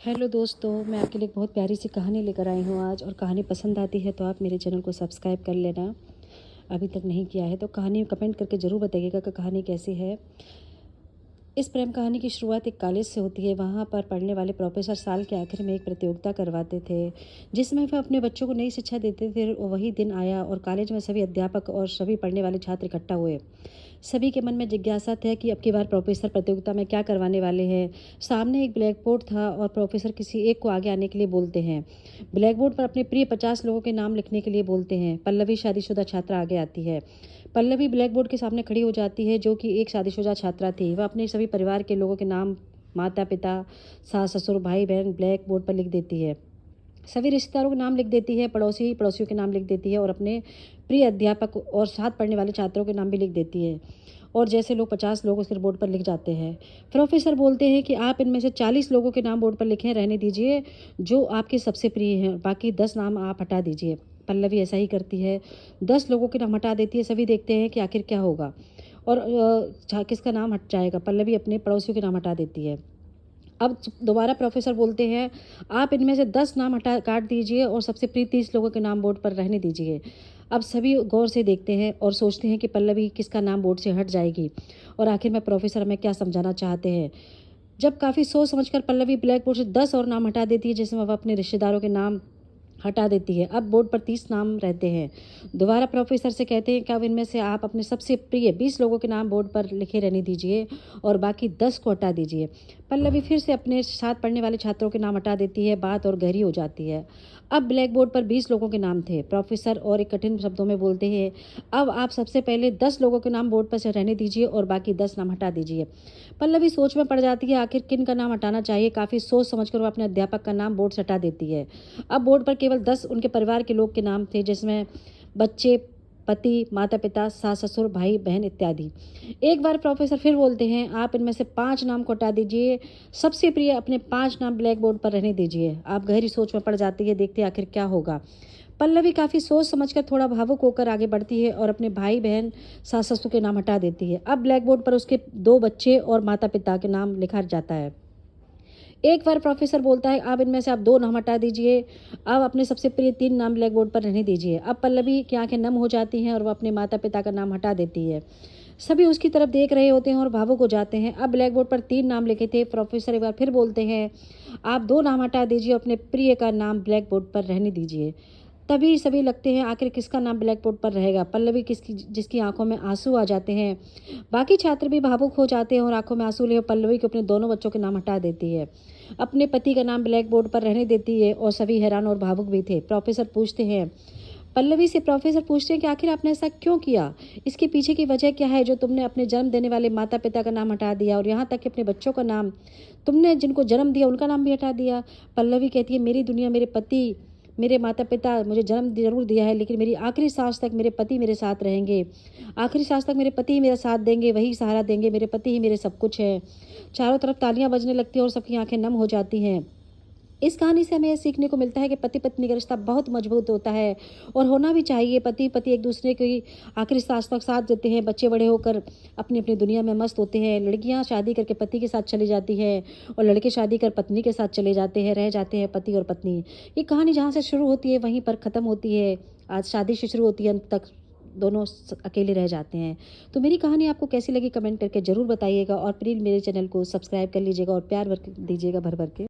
Hello दोस्तों, मैं आपके लिए एक बहुत प्यारी सी कहानी लेकर आई हूँ आज। और कहानी पसंद आती है तो आप मेरे चैनल को सब्सक्राइब कर लेना, अभी तक नहीं किया है तो। कहानी कमेंट करके ज़रूर बताइएगा कि कहानी कैसी है। इस प्रेम कहानी की शुरुआत एक कॉलेज से होती है। वहाँ पर पढ़ने वाले प्रोफेसर साल के आखिर में एक प्रतियोगिता करवाते थे, जिसमें वह अपने बच्चों को नई शिक्षा देते थे। वही दिन आया और कॉलेज में सभी अध्यापक और सभी पढ़ने वाले छात्र इकट्ठा हुए। सभी के मन में जिज्ञासा था कि अब की बार प्रोफेसर प्रतियोगिता में क्या करवाने वाले हैं। सामने एक ब्लैक बोर्ड था और प्रोफेसर किसी एक को आगे आने के लिए बोलते हैं। ब्लैक बोर्ड पर अपने प्रिय 50 लोगों के नाम लिखने के लिए बोलते हैं। पल्लवी शादीशुदा छात्रा आगे आती है। पल्लवी ब्लैक बोर्ड के सामने खड़ी हो जाती है, जो कि एक शादीशुदा छात्रा थी। वह अपने सभी परिवार के लोगों के नाम, माता पिता, सास ससुर, भाई बहन ब्लैक बोर्ड पर लिख देती है। सभी रिश्तेदारों के नाम लिख देती है, पड़ोसियों के नाम लिख देती है और अपने प्रिय अध्यापक और साथ पढ़ने वाले छात्रों के नाम भी लिख देती है। और जैसे लोग 50 लोग उसके बोर्ड पर लिख जाते हैं। प्रोफेसर बोलते हैं कि आप इनमें से 40 लोगों के नाम बोर्ड पर लिखें, रहने दीजिए जो आपके सबसे प्रिय हैं, बाकी 10 नाम आप हटा दीजिए। पल्लवी ऐसा ही करती है, 10 लोगों के नाम हटा देती है। सभी देखते हैं कि आखिर क्या होगा और किसका नाम हट जाएगा। पल्लवी अपने पड़ोसियों के नाम हटा देती है। अब दोबारा प्रोफेसर बोलते हैं, आप इनमें से 10 नाम हटा काट दीजिए और सबसे प्रिय 30 लोगों के नाम बोर्ड पर रहने दीजिए। अब सभी गौर से देखते हैं और सोचते हैं कि पल्लवी किसका नाम बोर्ड से हट जाएगी और आखिर में प्रोफेसर हमें क्या समझाना चाहते हैं। जब काफ़ी सोच समझकर पल्लवी ब्लैक बोर्ड से 10 और नाम हटा देती है, जिसमें वह अपने रिश्तेदारों के नाम हटा देती है। अब बोर्ड पर 30 नाम रहते हैं। दोबारा प्रोफेसर से कहते हैं कि अब इनमें से आप अपने सबसे प्रिय 20 लोगों के नाम बोर्ड पर लिखे रहने दीजिए और बाकी 10 को हटा दीजिए। पल्लवी फिर से अपने साथ पढ़ने वाले छात्रों के नाम हटा देती है। बात और गहरी हो जाती है। अब ब्लैक बोर्ड पर 20 लोगों के नाम थे। प्रोफेसर और एक कठिन शब्दों में बोलते हैं, अब आप सबसे पहले 10 लोगों के नाम बोर्ड पर से रहने दीजिए और बाकी 10 नाम हटा दीजिए। पल्लवी सोच में पड़ जाती है, आखिर किन का नाम हटाना चाहिए। काफ़ी सोच समझकर वो अपने अध्यापक का नाम बोर्ड से हटा देती है। अब बोर्ड पर केवल 10 उनके परिवार के लोग के नाम थे, जिसमें बच्चे, पति, माता पिता, सास ससुर, भाई बहन इत्यादि। एक बार प्रोफेसर फिर बोलते हैं, आप इनमें से 5 नाम को हटा दीजिए। सबसे प्रिय अपने 5 नाम ब्लैक बोर्ड पर रहने दीजिए। आप गहरी सोच में पड़ जाती है, देखते आखिर क्या होगा। पल्लवी काफ़ी सोच समझकर थोड़ा भावुक होकर आगे बढ़ती है और अपने भाई बहन, सास ससुर के नाम हटा देती है। अब ब्लैक बोर्ड पर उसके 2 बच्चे और माता पिता के नाम लिखा जाता है। एक बार प्रोफेसर बोलता है, अब इनमें से आप 2 नाम हटा दीजिए। अब अपने सबसे प्रिय 3 नाम ब्लैक बोर्ड पर रहने दीजिए। अब पल्लवी की आंखें नम हो जाती हैं और वह अपने माता पिता का नाम हटा देती है। सभी उसकी तरफ देख रहे होते हैं और भावुक हो जाते हैं। अब ब्लैक बोर्ड पर 3 नाम लिखे थे। प्रोफेसर एक बार फिर बोलते हैं, आप 2 नाम हटा दीजिए, अपने प्रिय का नाम ब्लैक बोर्ड पर रहने दीजिए। तभी सभी लगते हैं, आखिर किसका नाम ब्लैक बोर्ड पर रहेगा। पल्लवी किसकी, जिसकी आंखों में आंसू आ जाते हैं। बाकी छात्र भी भावुक हो जाते हैं और आंखों में आंसू लिए पल्लवी को अपने दोनों बच्चों के नाम हटा देती है। अपने पति का नाम ब्लैक बोर्ड पर रहने देती है और सभी हैरान और भावुक भी थे। पल्लवी से प्रोफेसर पूछते हैं कि आखिर आपने ऐसा क्यों किया, इसके पीछे की वजह क्या है जो तुमने अपने जन्म देने वाले माता पिता का नाम हटा दिया और यहाँ तक कि अपने बच्चों का नाम, तुमने जिनको जन्म दिया उनका नाम भी हटा दिया। पल्लवी कहती है, मेरी दुनिया, मेरे पति, मेरे माता पिता मुझे जन्म जरूर दिया है, लेकिन मेरी आखिरी सांस तक मेरे पति मेरे साथ रहेंगे। आखिरी सांस तक मेरे पति ही मेरा साथ देंगे, वही सहारा देंगे, मेरे पति ही मेरे सब कुछ है। चारों तरफ तालियां बजने लगती हैं और सबकी आंखें नम हो जाती हैं। इस कहानी से हमें यह सीखने को मिलता है कि पति पत्नी का रिश्ता बहुत मजबूत होता है और होना भी चाहिए। पति पति एक दूसरे की आखिरी सांस तक साथ देते हैं। बच्चे बड़े होकर अपनी अपनी दुनिया में मस्त होते हैं। लड़कियां शादी करके पति के साथ चली जाती हैं और लड़के शादी कर पत्नी के साथ चले जाते हैं, रह जाते हैं पति और पत्नी। ये कहानी जहाँ से शुरू होती है वहीं पर ख़त्म होती है। आज शादी से शुरू होती है, अंत तक दोनों अकेले रह जाते हैं। तो मेरी कहानी आपको कैसी लगी कमेंट करके ज़रूर बताइएगा और प्लीज़ मेरे चैनल को सब्सक्राइब कर लीजिएगा और प्यार भर दीजिएगा भर भर के।